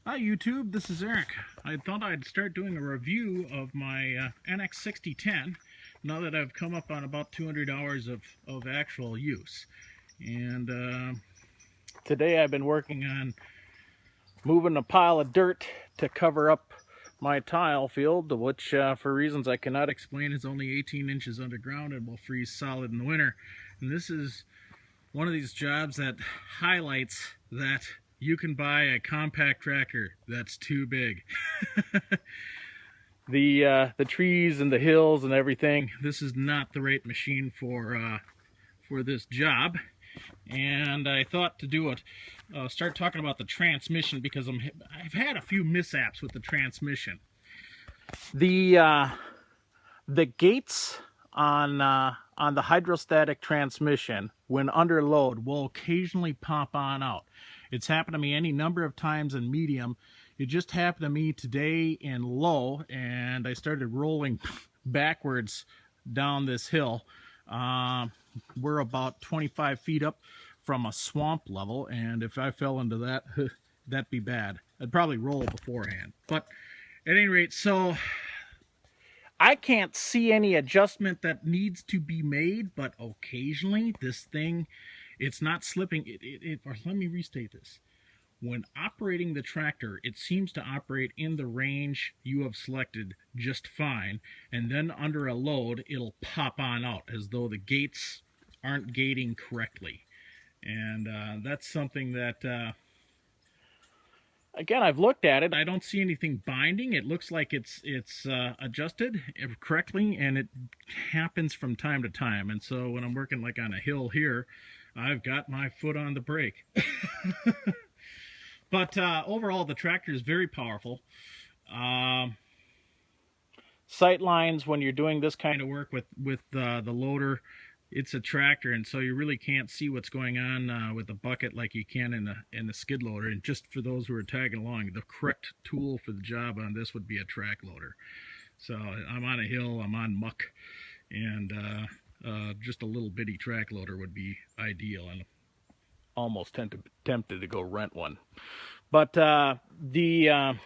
Hi YouTube, this is Eric. I thought I'd start doing a review of my NX6010 now that I've come up on about 200 hours of actual use. And today I've been working on moving a pile of dirt to cover up my tile field, which for reasons I cannot explain is only 18 inches underground and will freeze solid in the winter. And this is one of these jobs that highlights that you can buy a compact tractor that's too big. The trees and the hills and everything, this is not the right machine for this job. And I thought to do it, start talking about the transmission because I've had a few mishaps with the transmission. The gates on the hydrostatic transmission, when under load, will occasionally pop on out. It's happened to me any number of times in medium. It just happened to me today in low, and I started rolling backwards down this hill. We're about 25 feet up from a swamp level, and if I fell into that, that'd be bad. I'd probably roll beforehand. But at any rate, so I can't see any adjustment that needs to be made, but occasionally this thing, it's not slipping. Or let me restate this. When operating the tractor, it seems to operate in the range you have selected just fine, and then under a load, it'll pop on out as though the gates aren't gating correctly. And that's something that, again, I've looked at it. I don't see anything binding. It looks like it's adjusted correctly, and it happens from time to time. And so when I'm working like on a hill here, I've got my foot on the brake. But overall, the tractor is very powerful. Sight lines, when you're doing this kind of work with the loader, it's a tractor, and so you really can't see what's going on with the bucket like you can in the skid loader. And just for those who are tagging along, the correct tool for the job on this would be a track loader. So I'm on a hill, I'm on muck, and just a little bitty track loader would be ideal. And almost tempted to go rent one. But the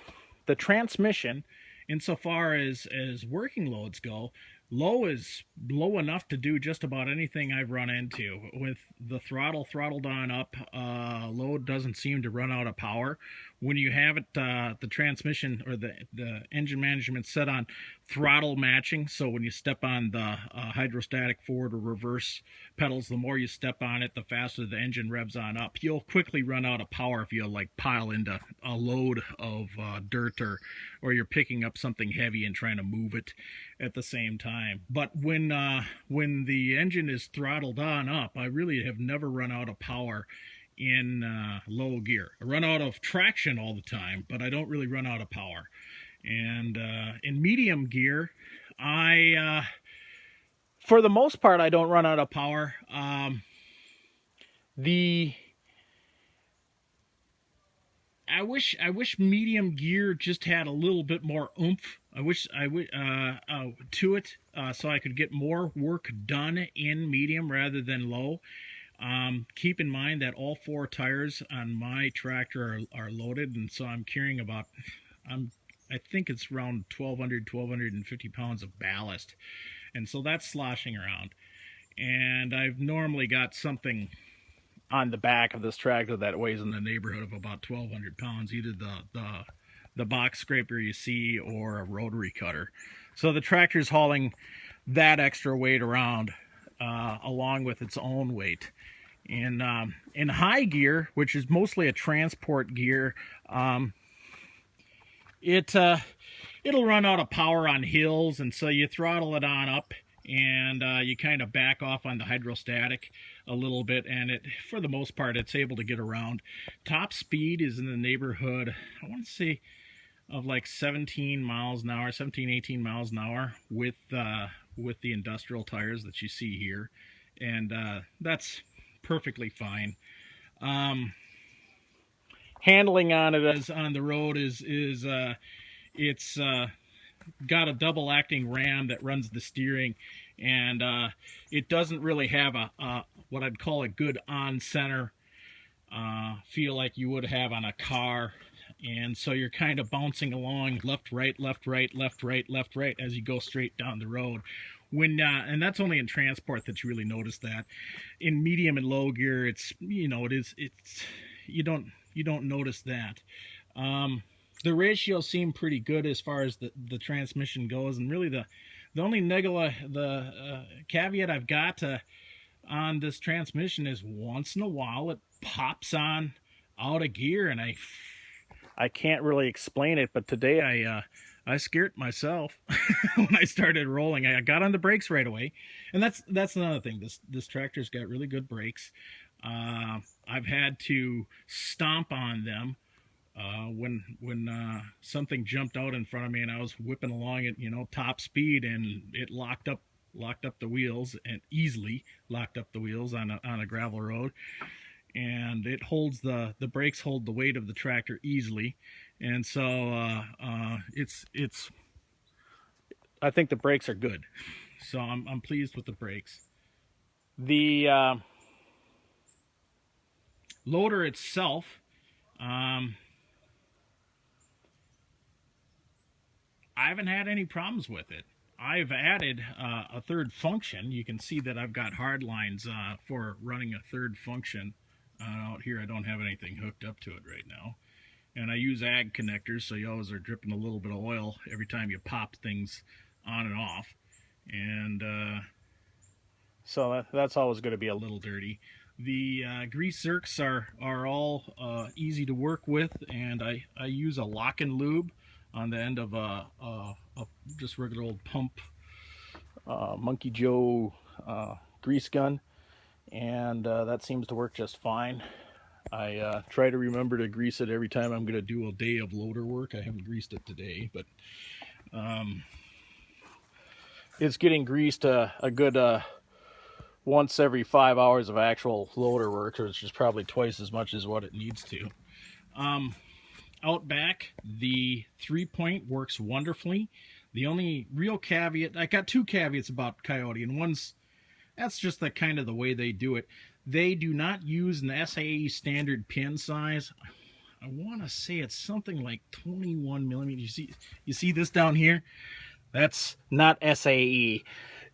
transmission, insofar as working loads go, low is low enough to do just about anything I've run into. With the throttle throttled on up, load doesn't seem to run out of power. When you have it, the transmission or the engine management set on throttle matching, so when you step on the hydrostatic forward or reverse pedals, the more you step on it, the faster the engine revs on up. You'll quickly run out of power if you like pile into a load of dirt, or you're picking up something heavy and trying to move it at the same time. But when the engine is throttled on up, I really have never run out of power in low gear. I run out of traction all the time, but I don't really run out of power. And in medium gear, for the most part, I don't run out of power. I wish medium gear just had a little bit more oomph. I wish to it, so I could get more work done in medium rather than low. Keep in mind that all 4 tires on my tractor are loaded, and so I'm carrying about, I think it's around 1,250 pounds of ballast, and so that's sloshing around. And I've normally got something on the back of this tractor that weighs in the neighborhood of about 1,200 pounds, either the box scraper you see or a rotary cutter. So the tractor's hauling that extra weight around along with its own weight. In high gear, which is mostly a transport gear, it'll run out of power on hills, and so you throttle it on up, and you kind of back off on the hydrostatic a little bit, and for the most part, it's able to get around. Top speed is in the neighborhood, I want to say, of like 17 miles an hour, 17, 18 miles an hour with the industrial tires that you see here, and that's perfectly fine. Handling on it as on the road is it's got a double acting ram that runs the steering, and it doesn't really have a what I'd call a good on center feel like you would have on a car. And so you're kind of bouncing along left, right, left, right, left, right, left, right as you go straight down the road. When and that's only in transport that you really notice that. In medium and low gear, it's, you know, it's you don't notice that. The ratios seem pretty good as far as the transmission goes, and really the only caveat I've got on this transmission is once in a while it pops on out of gear, and I can't really explain it, but today I scared myself when I started rolling. I got on the brakes right away, and that's another thing. This tractor's got really good brakes. I've had to stomp on them when something jumped out in front of me and I was whipping along at, you know, top speed, and it locked up the wheels, and easily locked up the wheels on a gravel road. And it holds the brakes hold the weight of the tractor easily, and so it's I think the brakes are good, so I'm pleased with the brakes. The loader itself, I haven't had any problems with it. I've added a third function. You can see that I've got hard lines for running a third function. Out here I don't have anything hooked up to it right now, and I use ag connectors, so you always are dripping a little bit of oil every time you pop things on and off, and so that's always going to be a little dirty. The grease zerks are all easy to work with, and I use a lock and lube on the end of a just regular old pump Monkey Joe grease gun, and that seems to work just fine. I try to remember to grease it every time I'm going to do a day of loader work. I haven't greased it today, but it's getting greased a good once every 5 hours of actual loader work, which is probably twice as much as what it needs to. Out back, the 3-point works wonderfully. The only real caveat, I got two caveats about Kioti, and one's, that's just the kind of the way they do it. They do not use an SAE standard pin size. I want to say it's something like 21 millimeters. You see this down here? That's not SAE.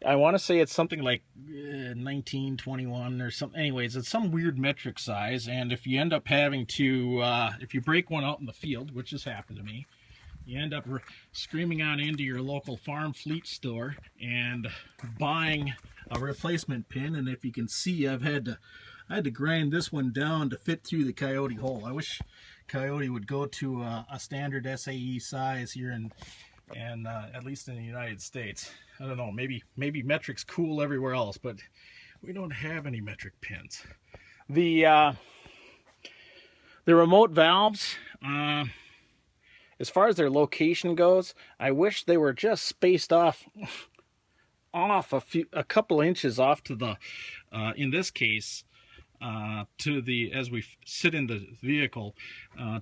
I want to say it's something like 1921 or something. Anyways, it's some weird metric size, and if you end up having to, if you break one out in the field, which has happened to me, you end up screaming on into your local farm fleet store and buying a replacement pin. And if you can see, I had to grind this one down to fit through the Kioti hole. I wish Kioti would go to a standard SAE size here and at least in the United States. I don't know, maybe metric's cool everywhere else, but we don't have any metric pins. The remote valves, as far as their location goes, I wish they were just spaced off a couple inches off to the in this case to the, as we sit in the vehicle,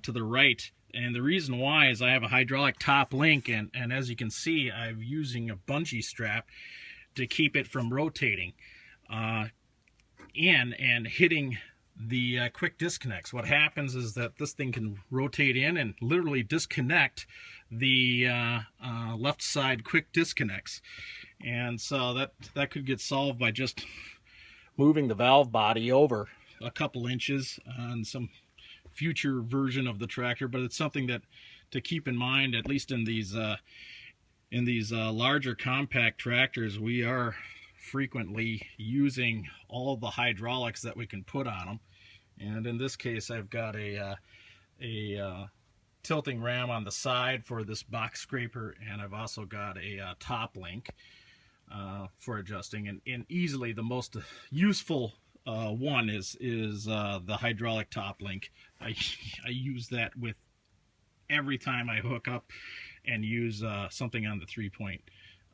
to the right. And the reason why is I have a hydraulic top link, and as you can see, I'm using a bungee strap to keep it from rotating in and hitting the quick disconnects. What happens is that this thing can rotate in and literally disconnect the left side quick disconnects. And so that could get solved by just moving the valve body over a couple inches on some future version of the tractor, but it's something that to keep in mind, at least in these larger compact tractors. We are frequently using all of the hydraulics that we can put on them, and in this case I've got a tilting ram on the side for this box scraper, and I've also got a top link for adjusting, and easily the most useful one is the hydraulic top link. I use that with every time I hook up and use something on the 3-point.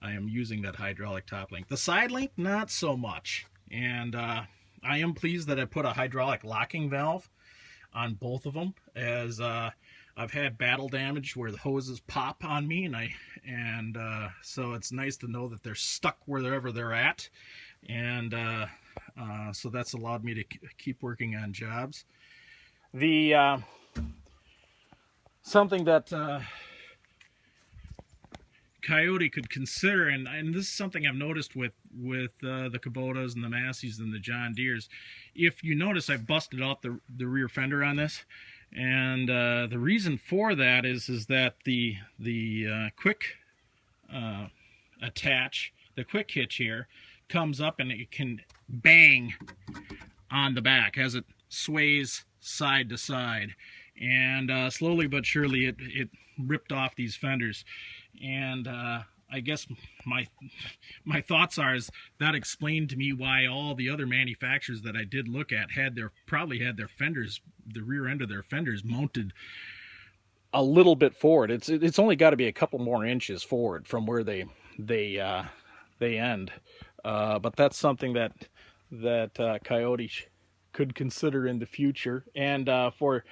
I am using that hydraulic top link. The side link, not so much. And I am pleased that I put a hydraulic locking valve on both of them, as I've had battle damage where the hoses pop on me, and so it's nice to know that they're stuck wherever they're at, and so that's allowed me to keep working on jobs. The something that Kioti could consider, and this is something I've noticed with the Kubotas and the Massey's and the John Deeres. If you notice, I've busted out the rear fender on this, and the reason for that is that the quick attach, the quick hitch here, comes up and it can bang on the back as it sways side to side, and slowly but surely it ripped off these fenders. And I guess my thoughts are is that explained to me why all the other manufacturers that I did look at probably had their fenders, the rear end of their fenders, mounted a little bit forward. It's only got to be a couple more inches forward from where they end. But that's something that Kioti could consider in the future. And for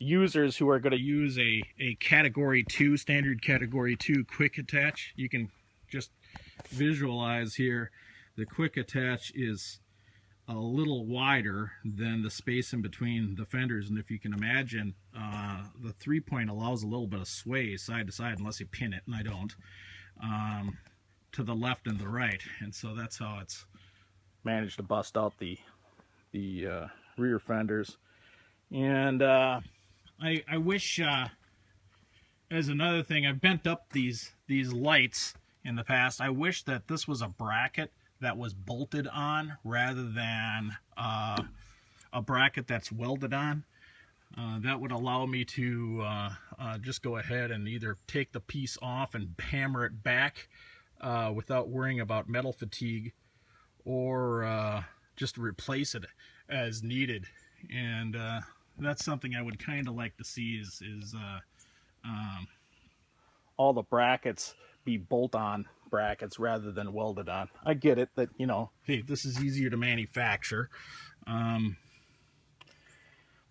users who are going to use a category 2, standard category 2 quick attach, you can just visualize here the quick attach is a little wider than the space in between the fenders, and if you can imagine, the 3-point allows a little bit of sway side to side, unless you pin it, and I don't, to the left and the right, and so that's how it's managed to bust out the rear fenders. And I wish, as another thing, I've bent up these lights in the past. I wish that this was a bracket that was bolted on rather than a bracket that's welded on. That would allow me to just go ahead and either take the piece off and hammer it back without worrying about metal fatigue, or just replace it as needed. And that's something I would kind of like to see is all the brackets be bolt-on brackets rather than welded on. I get it that, you know, hey, this is easier to manufacture,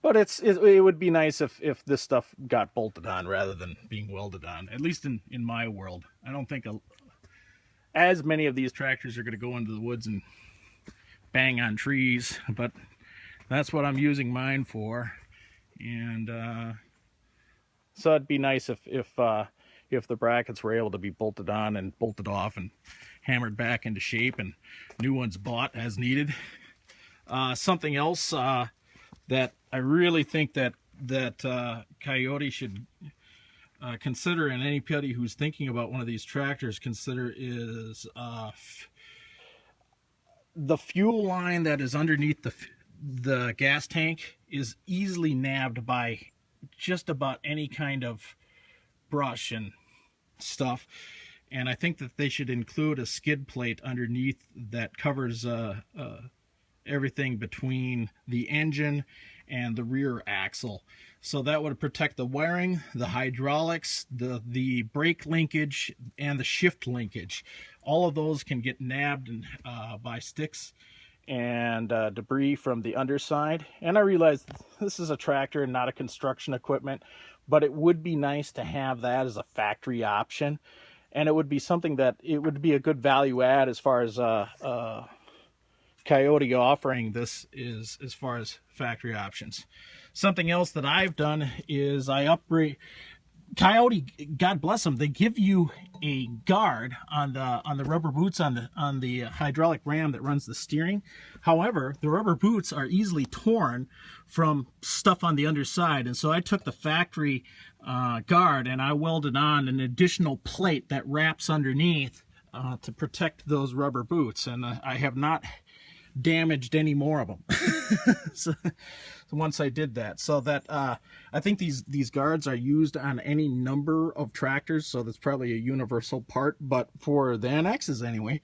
but it would be nice if this stuff got bolted on rather than being welded on, at least in my world. I don't think as many of these tractors are going to go into the woods and bang on trees, but that's what I'm using mine for. And so it'd be nice if the brackets were able to be bolted on and bolted off and hammered back into shape, and new ones bought as needed. Something else that I really think that Kioti should consider, and anybody who's thinking about one of these tractors consider, is the fuel line that is underneath the gas tank is easily nabbed by just about any kind of brush and stuff, and I think that they should include a skid plate underneath that covers everything between the engine and the rear axle, so that would protect the wiring, the hydraulics, the brake linkage, and the shift linkage. All of those can get nabbed by sticks and debris from the underside. And I realize this is a tractor and not a construction equipment, but it would be nice to have that as a factory option, and it would be something that it would be a good value add as far as Kioti offering this is, as far as factory options. Something else that I've done is I upgrade. Kioti, God bless them, they give you a guard on the rubber boots on the hydraulic ram that runs the steering. However, the rubber boots are easily torn from stuff on the underside, and so I took the factory guard and I welded on an additional plate that wraps underneath to protect those rubber boots, and I have not damaged any more of them. So once I did that, so that I think these guards are used on any number of tractors, so that's probably a universal part, but for the NXs anyway,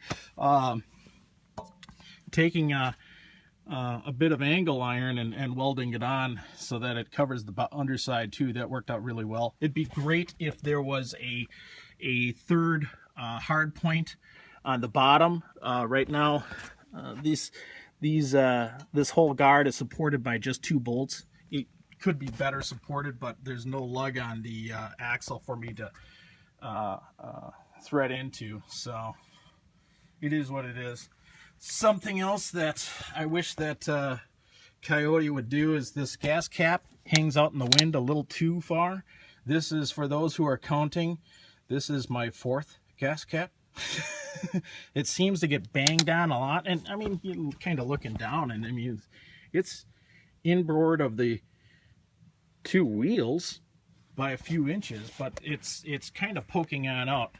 taking a bit of angle iron and welding it on so that it covers the underside too, that worked out really well. It'd be great if there was a third hard point on the bottom. Right now, this whole guard is supported by just 2 bolts. It could be better supported, but there's no lug on the axle for me to thread into, so it is what it is. Something else that I wish that Kioti would do is this gas cap hangs out in the wind a little too far. This is, for those who are counting, this is my 4th gas cap. It seems to get banged on a lot, and I mean, you're kind of looking down, and I mean, it's inboard of the 2 wheels by a few inches, but it's kind of poking on out.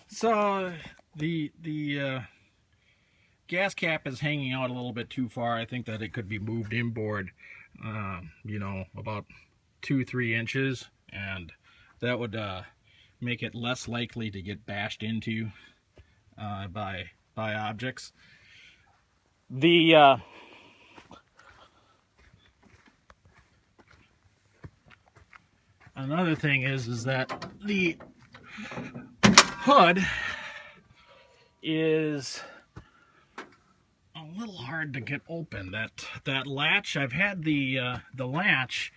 So the gas cap is hanging out a little bit too far. I think that it could be moved inboard, you know, about 2-3 inches, and that would make it less likely to get bashed into by objects. The another thing is that the hood is a little hard to get open. That latch, I've had the latch,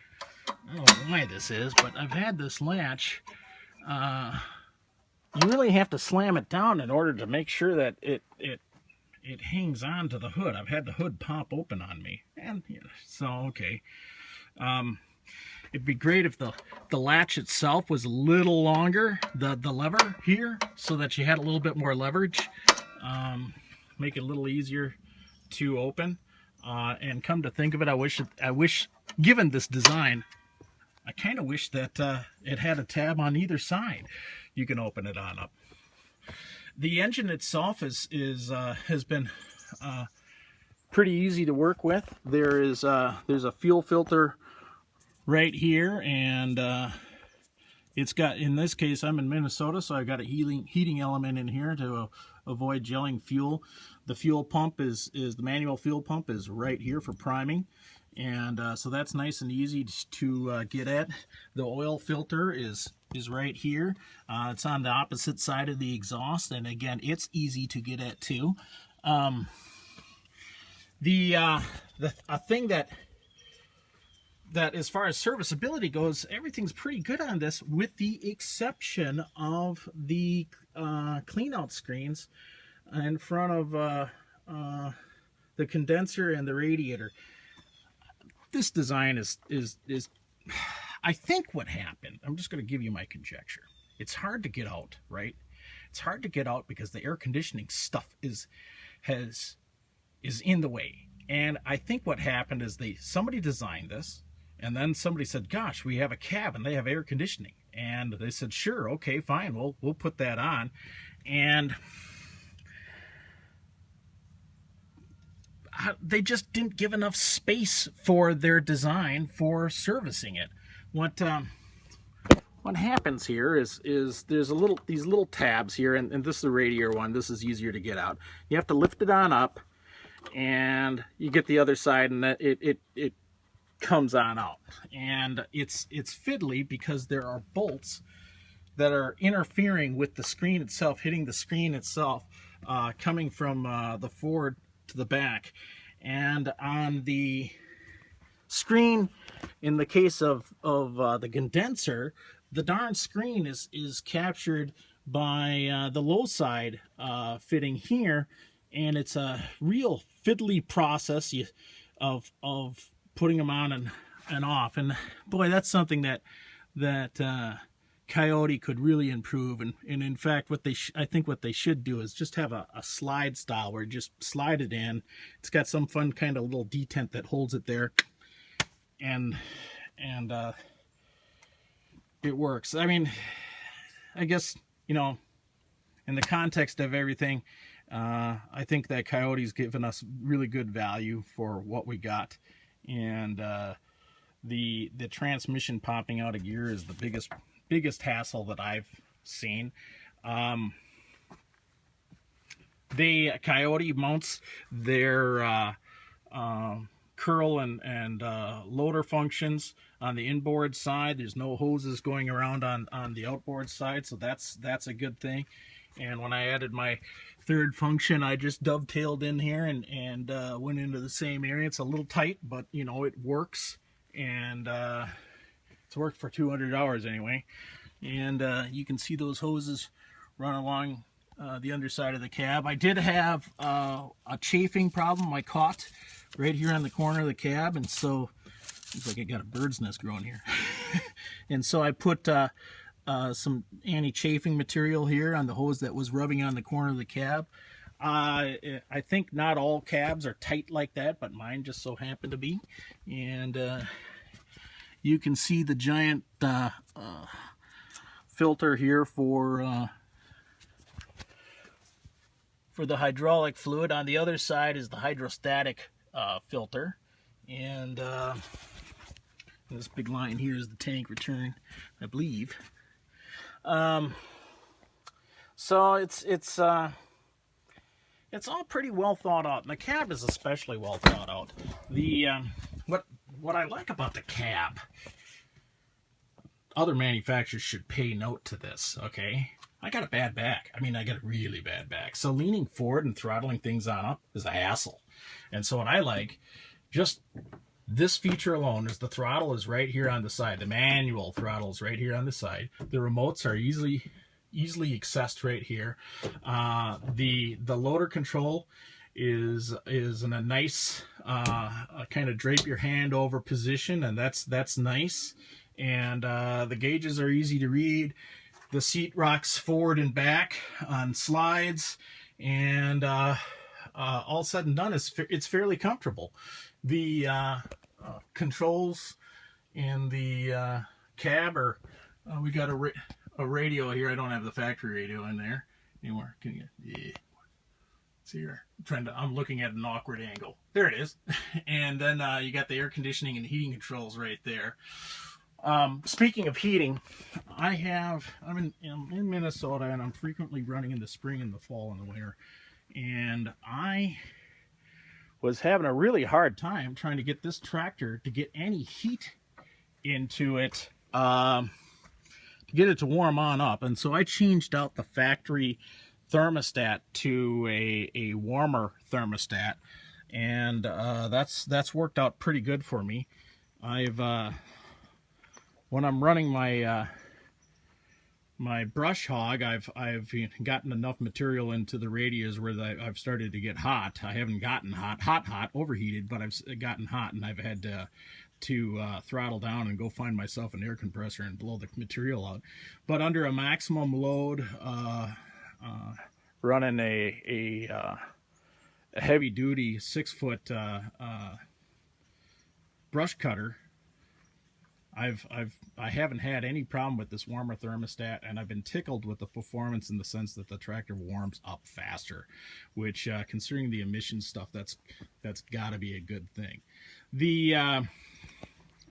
I don't know why this is, but I've had this latch. You really have to slam it down in order to make sure that it hangs on to the hood. I've had the hood pop open on me, and yeah, so okay. It'd be great if the latch itself was a little longer, the lever here, so that you had a little bit more leverage. Make it a little easier to open. And come to think of it, I wish, given this design, I kind of wish that it had a tab on either side. You can open it on up. The engine itself has been pretty easy to work with. There's a fuel filter right here, and it's got, in this case, I'm in Minnesota, so I've got a heating element in here to avoid gelling fuel. The fuel pump the manual fuel pump is right here for priming, and so that's nice and easy to get at. The oil filter is right here. It's on the opposite side of the exhaust, and again, it's easy to get at too. A thing that as far as serviceability goes, everything's pretty good on this, with the exception of the cleanout screens in front of the condenser and the radiator. This design is I think what happened, I'm just going to give you my conjecture. It's hard to get out, right? It's hard to get out because the air conditioning stuff is in the way. And I think what happened is somebody designed this, and then somebody said, gosh, we have a cab and they have air conditioning. And they said, sure, okay, fine, we'll put that on. And they just didn't give enough space for their design for servicing it. What happens here is there's these little tabs here, and this is the radiator one. This is easier to get out. You have to lift it on up, and you get the other side, and it comes on out. And it's fiddly because there are bolts that are interfering with the screen itself, hitting the screen itself, coming from the forward to the back. And on the screen, in the case of the condenser, the darn screen is captured by the low side fitting here, and it's a real fiddly process of putting them on and off. And boy, that's something that Kioti could really improve. And in fact, I think what they should do is just have a slide style where you just slide it in. It's got some fun kind of little detent that holds it there, and it works. I mean, I guess, you know, in the context of everything, I think that Kioti's given us really good value for what we got. And the transmission popping out of gear is the biggest hassle that I've seen. Kioti mounts their curl and loader functions on the inboard side. There's no hoses going around on the outboard side, so that's a good thing. And when I added my third function, I just dovetailed in here and went into the same area. It's a little tight, but you know, it works, and it's worked for 200 hours anyway. And you can see those hoses run along the underside of the cab. I did have a chafing problem I caught right here on the corner of the cab, and so looks like I got a bird's nest growing here. And so I put some anti-chafing material here on the hose that was rubbing on the corner of the cab. I think not all cabs are tight like that, but mine just so happened to be. And you can see the giant filter here for the hydraulic fluid. On the other side is the hydrostatic filter. And this big line here is the tank return, I believe. So it's all pretty well thought out, and the cab is especially well thought out. The what I like about the cab, other manufacturers should pay note to this. Okay, I got a bad back. I mean, I got a really bad back. So leaning forward and throttling things on up is a hassle. And so what I like, just this feature alone, is the throttle is right here on the side. The manual throttle is right here on the side. The remotes are easily accessed right here. The loader control is in a nice kind of drape your hand over position, and that's nice. And the gauges are easy to read. The seat rocks forward and back on slides, and all said and done, it's fairly comfortable. The controls in the cab are, we got a radio here. I don't have the factory radio in there anymore. Can you? Yeah. See here. I'm looking at an awkward angle. There it is. And then you got the air conditioning and heating controls right there. Speaking of heating, I'm in Minnesota, and I'm frequently running in the spring and the fall and the winter. And I was having a really hard time trying to get this tractor to get any heat into it, to get it to warm on up. And so I changed out the factory thermostat to a warmer thermostat, and that's worked out pretty good for me. When I'm running my my brush hog, I've gotten enough material into the radius where I've started to get hot. I haven't gotten hot, overheated, but I've gotten hot, and I've had to throttle down and go find myself an air compressor and blow the material out. But under a maximum load, running a heavy-duty 6-foot brush cutter, I haven't had any problem with this warmer thermostat, and I've been tickled with the performance in the sense that the tractor warms up faster, which considering the emission stuff, that's got to be a good thing.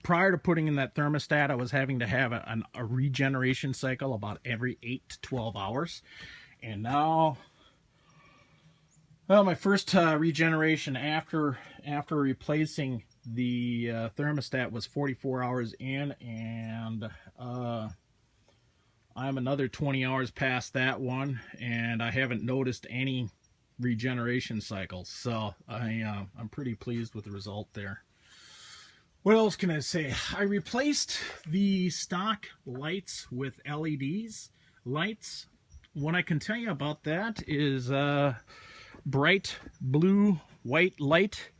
Prior to putting in that thermostat, I was having to have a regeneration cycle about every 8 to 12 hours, and now, well, my first regeneration after replacing the thermostat was 44 hours in, and I'm another 20 hours past that one, and I haven't noticed any regeneration cycles. So I'm pretty pleased with the result there. What else can I say? I replaced the stock lights with LEDs lights. What I can tell you about that is bright blue white light.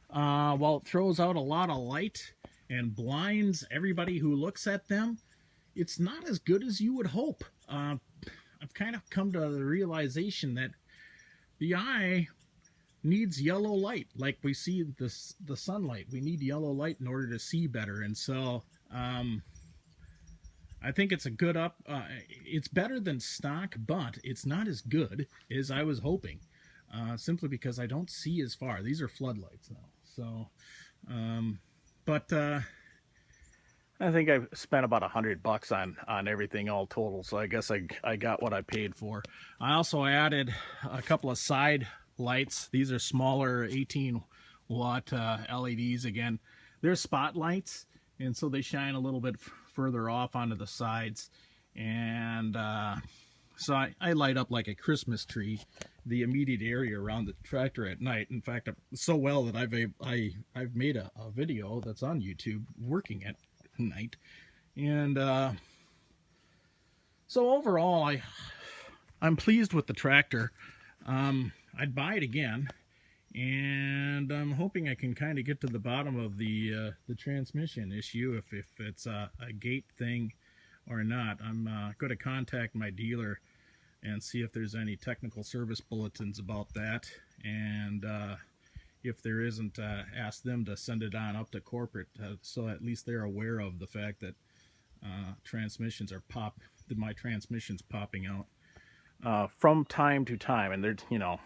While it throws out a lot of light and blinds everybody who looks at them, it's not as good as you would hope. I've kind of come to the realization that the eye needs yellow light, like we see the sunlight. We need yellow light in order to see better, and so I think it's a good it's better than stock, but it's not as good as I was hoping, simply because I don't see as far. These are floodlights now. So, but I think I spent about $100 on everything all total. So I guess I got what I paid for. I also added a couple of side lights. These are smaller 18-watt LEDs. Again, they're spotlights, and so they shine a little bit further off onto the sides. And so I light up like a Christmas tree the immediate area around the tractor at night. In fact, so well that I've made a video that's on YouTube working at night. And so overall, I'm pleased with the tractor. I'd buy it again, and I'm hoping I can kind of get to the bottom of the transmission issue, if it's a gate thing or not. I'm going to contact my dealer and see if there's any technical service bulletins about that, and if there isn't, ask them to send it on up to corporate, so at least they're aware of the fact that transmissions are my transmission's popping out from time to time, and they're, you know,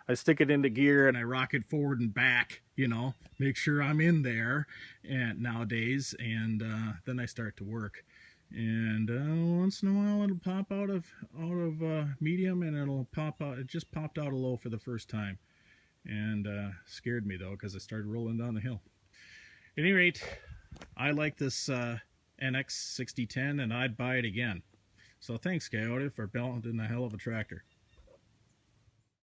I stick it into gear and I rock it forward and back, you know, make sure I'm in there, and nowadays, and then I start to work. And once in a while it'll pop out of medium, and it'll pop out. It just popped out a low for the first time, and scared me though, because I started rolling down the hill. At any rate, I like this NX6010, and I'd buy it again. So thanks, Kioti, for building a hell of a tractor.